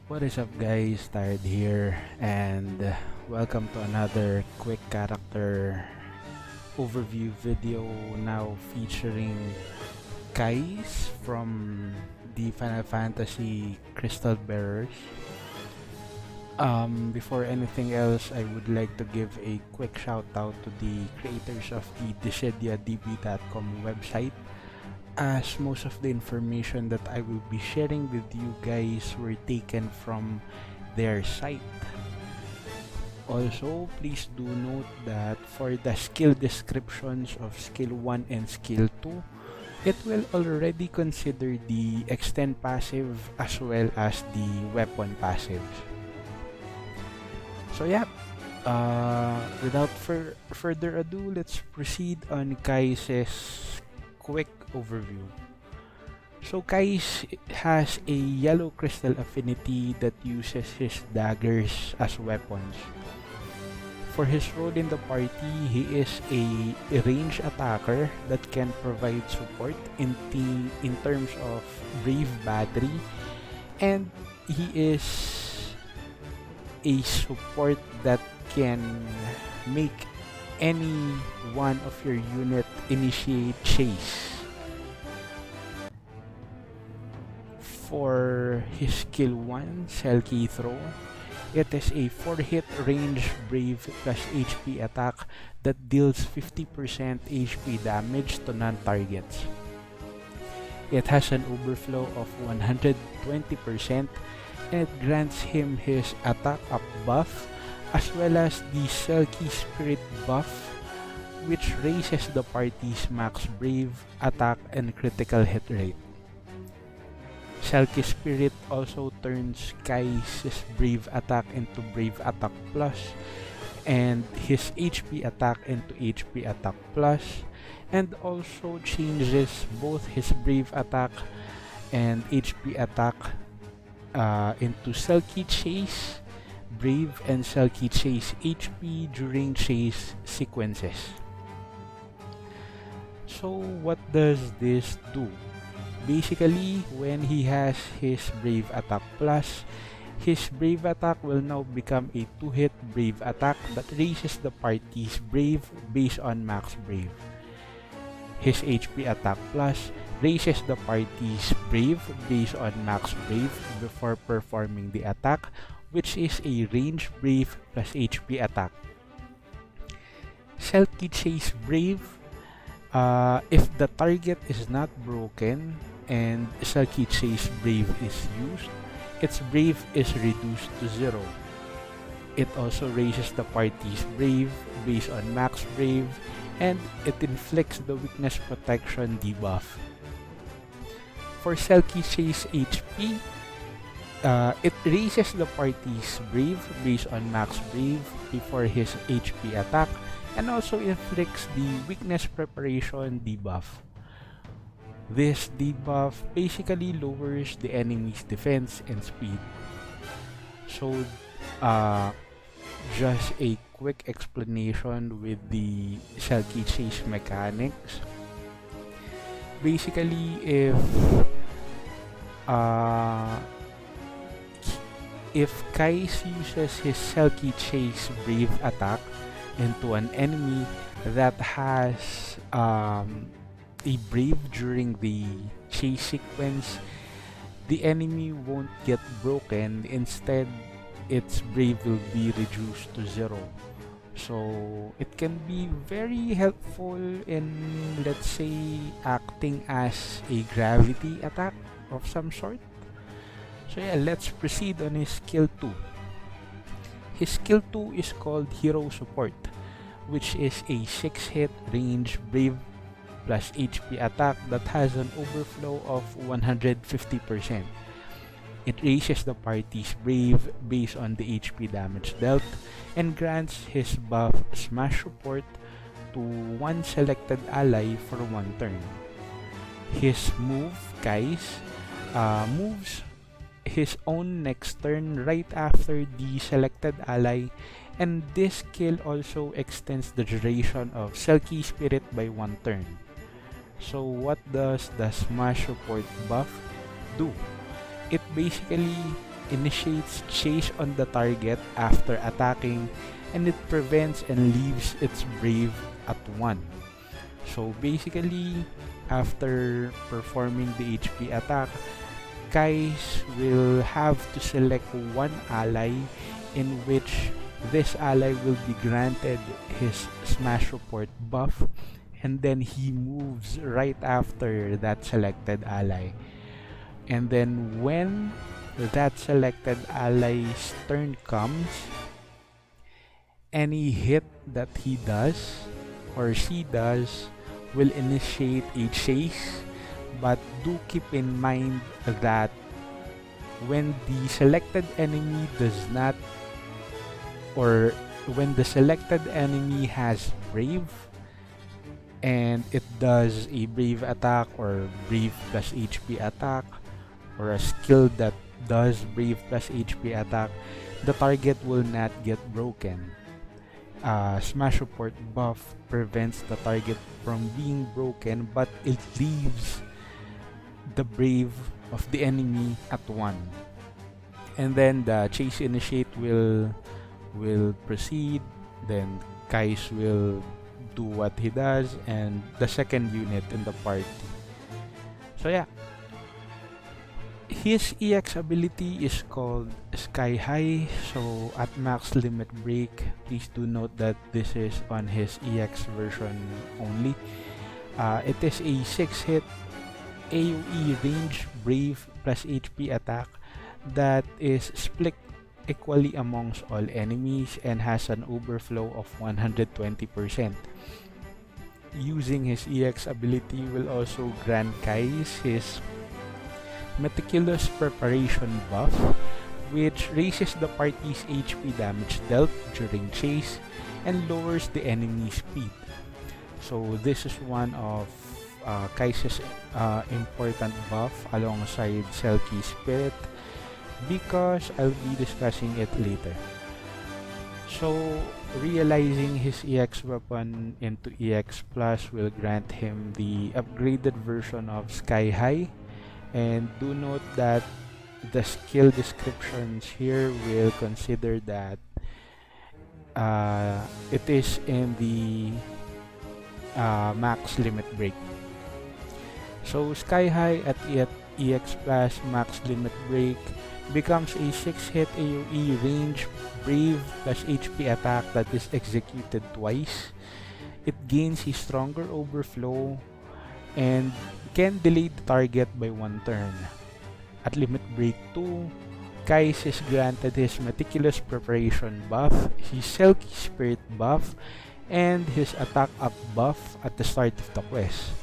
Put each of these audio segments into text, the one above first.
What is up, guys? Tired here, and welcome to another quick character overview video now featuring Keiss from the Final Fantasy Crystal Bearers. Before anything else, I would like to give a quick shout out to the creators of the DissidiaDB.com website, as most of the information that I will be sharing with you guys were taken from their site. Also, please do note that for the skill descriptions of skill 1 and skill 2, it will already consider the extend passive as well as the weapon passives. So yeah, without further ado, let's proceed on Keiss's quick overview. So Keiss has a yellow crystal affinity that uses his daggers as weapons. For his role in the party, he is a range attacker that can provide support in terms of Brave Battery, and he is a support that can make any one of your unit initiate chase. For his skill 1, SELKIE Throw, it is a 4-hit range Brave plus HP attack that deals 50% HP damage to non-targets. It has an overflow of 120%, and it grants him his attack up buff as well as the SELKIE Spirit buff, which raises the party's max Brave attack and critical hit rate. SELKIE Spirit also turns Keiss's Brave attack into Brave attack plus, and his HP attack into HP attack plus, and also changes both his Brave attack and HP attack into SELKIE Chase Brave and SELKIE Chase HP during chase sequences. So what does this do? Basically, when he has his Brave attack plus, his Brave attack will now become a 2-hit Brave attack that raises the party's Brave based on max Brave. His HP attack plus raises the party's Brave based on max Brave before performing the attack, which is a range Brave plus HP attack. SELKIE Chase Brave, if the target is not broken and SELKIE Chase Brave is used, its Brave is reduced to 0. It also raises the party's Brave based on max Brave, and it inflicts the weakness protection debuff. For SELKIE Chase HP, it raises the party's Brave based on max Brave before his HP attack, and also inflicts the weakness preparation debuff. This debuff basically lowers the enemy's defense and speed. So, just a quick explanation with the SELKIE Chase mechanics. Basically, if Keiss uses his SELKIE Chase Brave attack into an enemy that has a Brave during the chase sequence, the enemy won't get broken. Instead, its Brave will be reduced to 0. So it can be very helpful in, let's say, acting as a gravity attack of some sort. So yeah, let's proceed on his skill 2. His skill 2 is called Hero Support, which is a 6-hit range Brave plus HP attack that has an overflow of 150%. It raises the party's Brave based on the HP damage dealt, and grants his buff Smash Support to one selected ally for 1 turn. His move, Keiss, moves his own next turn right after the selected ally, and this skill also extends the duration of SELKIE Spirit by 1 turn. So what does the Smash Support buff do? It basically initiates chase on the target after attacking, and it prevents and leaves its brave at 1. So basically, after performing the HP attack, Keiss will have to select one ally in which this ally will be granted his smash support buff, and then he moves right after that selected ally. And then when that selected ally's turn comes, any hit that he does or she does will initiate a chase, but do keep in mind that when the selected enemy does not, or when the selected enemy has brave and it does a brave attack or brave plus HP attack, or a skill that does brave plus HP attack, the target will not get broken. Smash support buff prevents the target from being broken, but it leaves the brave of the enemy at 1. And then the chase initiate will proceed, then Keiss will do what he does, and the second unit in the party. So yeah, his EX ability is called Sky High. So at max limit break, please do note that this is on his EX version only. It is a 6-hit AoE range brave plus HP attack that is split equally amongst all enemies and has an overflow of 120%. Using his EX ability will also grant Keiss his Meticulous Preparation buff, which raises the party's HP damage dealt during chase and lowers the enemy's speed. So this is one of Keiss's important buff alongside Selkie Spirit, because I'll be discussing it later. So realizing his EX weapon into EX Plus will grant him the upgraded version of Sky High. And do note that the skill descriptions here will consider that it is in the max limit break. So Sky High at EX Plus max limit break becomes a 6-hit AoE range brave plus HP attack that is executed twice. It gains a stronger overflow and can delay the target by 1 turn. At limit break 2, Keiss is granted his Meticulous Preparation buff, his Selkie Spirit buff, and his attack up buff at the start of the quest.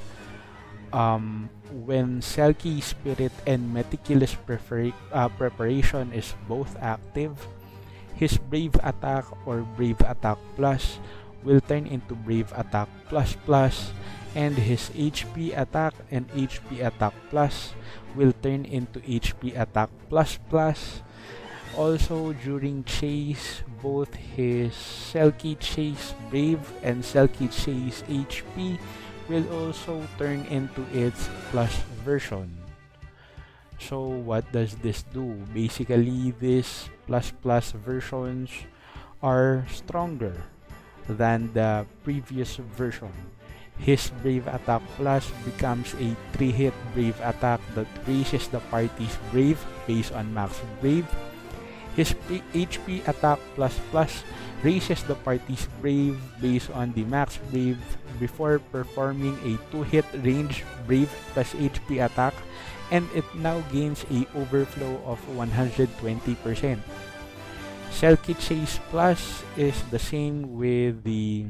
When Selkie Spirit and Meticulous Preparation is both active, his Brave Attack or Brave Attack Plus will turn into Brave Attack Plus Plus, and his HP Attack and HP Attack Plus will turn into HP Attack Plus Plus. Also, during chase, both his Selkie Chase Brave and Selkie Chase HP will also turn into its Plus version. So what does this do? Basically, these Plus versions are stronger than the previous version. His Brave Attack Plus becomes a 3-hit Brave attack that raises the party's Brave based on max Brave. His HP Attack Plus Plus raises the party's Brave based on the max Brave before performing a 2-hit range Brave plus HP attack, and it now gains a overflow of 120%. Selkie Chase Plus is the same with the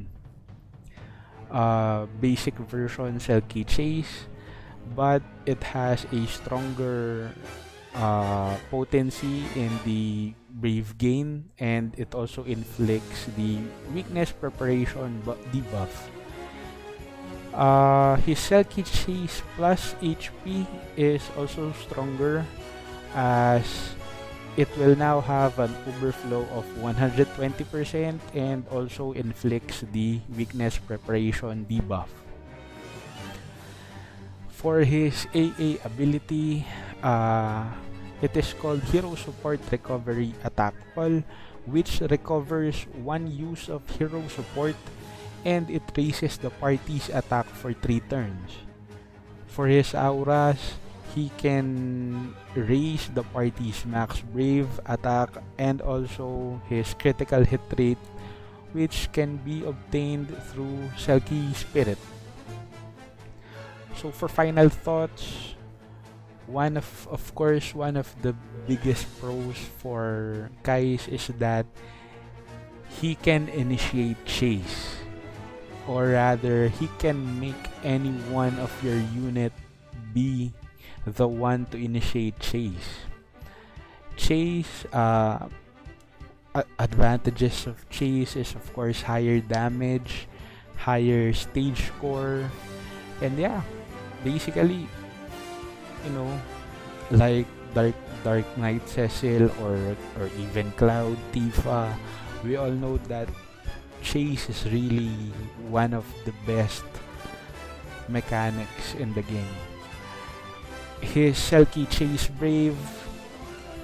basic version Selkie Chase, but it has a stronger potency in the Brave gain, and it also inflicts the Weakness Preparation debuff. His Selkie Chase Plus HP is also stronger, as it will now have an overflow of 120% and also inflicts the Weakness Preparation debuff. For his AA ability, It is called Hero Support Recovery Attack All, which recovers one use of hero support and it raises the party's attack for 3 turns. For his auras, he can raise the party's max brave attack and also his critical hit rate, which can be obtained through SELKIE Spirit. So for final thoughts, of course one of the biggest pros for Keiss is that he can initiate chase, or rather he can make any one of your unit be the one to initiate chase. Chase advantages of chase is of course higher damage, higher stage score, and yeah, basically, you know, like Dark Knight Cecil or even Cloud Tifa, we all know that chase is really one of the best mechanics in the game. His SELKIE Chase Brave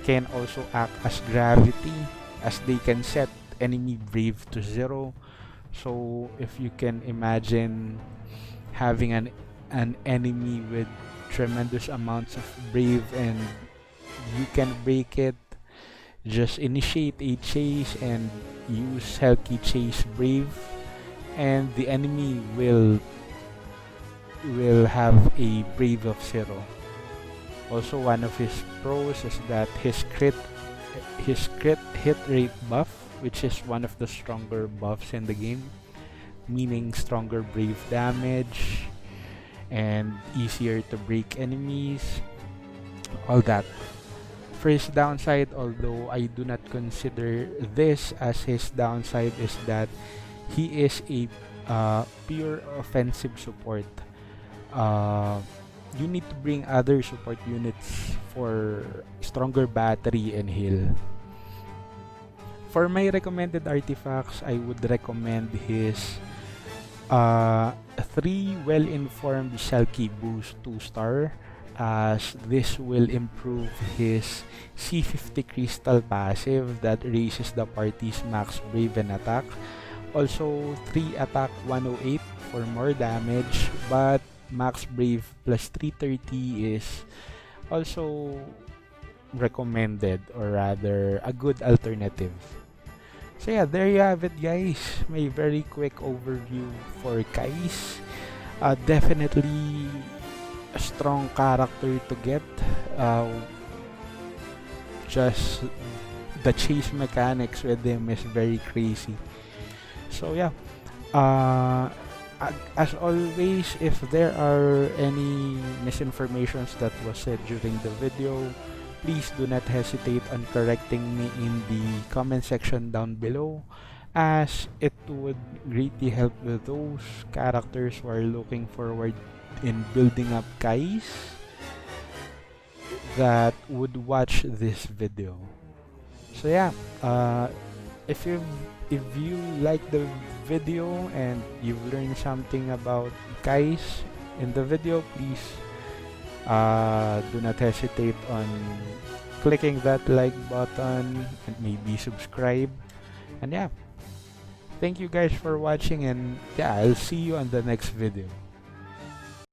can also act as gravity, as they can set enemy brave to 0. So if you can imagine having an enemy with tremendous amounts of brave and you can break it, just initiate a chase and use SELKIE Chase Brave, and the enemy will have a brave of 0. Also, one of his pros is that his crit hit rate buff, which is one of the stronger buffs in the game, meaning stronger brave damage and easier to break enemies, all that. For his downside, although I do not consider this as his downside, is that he is a pure offensive support. You need to bring other support units for stronger battery and heal. For my recommended artifacts, I would recommend his 3 well-informed SELKIE boost 2-star, as this will improve his C50 crystal passive that raises the party's max brave and attack. Also 3 attack 108 for more damage, but max brave plus 330 is also recommended, or rather a good alternative. So yeah, there you have it guys, my very quick overview for Keiss. Definitely a strong character to get. Just the chase mechanics with him is very crazy. So yeah, as always, if there are any misinformations that was said during the video, please do not hesitate on correcting me in the comment section down below, as it would greatly help with those characters who are looking forward in building up Keiss that would watch this video. So yeah, if you like the video and you've learned something about Keiss in the video, please do not hesitate on clicking that like button and maybe subscribe. And yeah, thank you guys for watching, and yeah, I'll see you on the next video.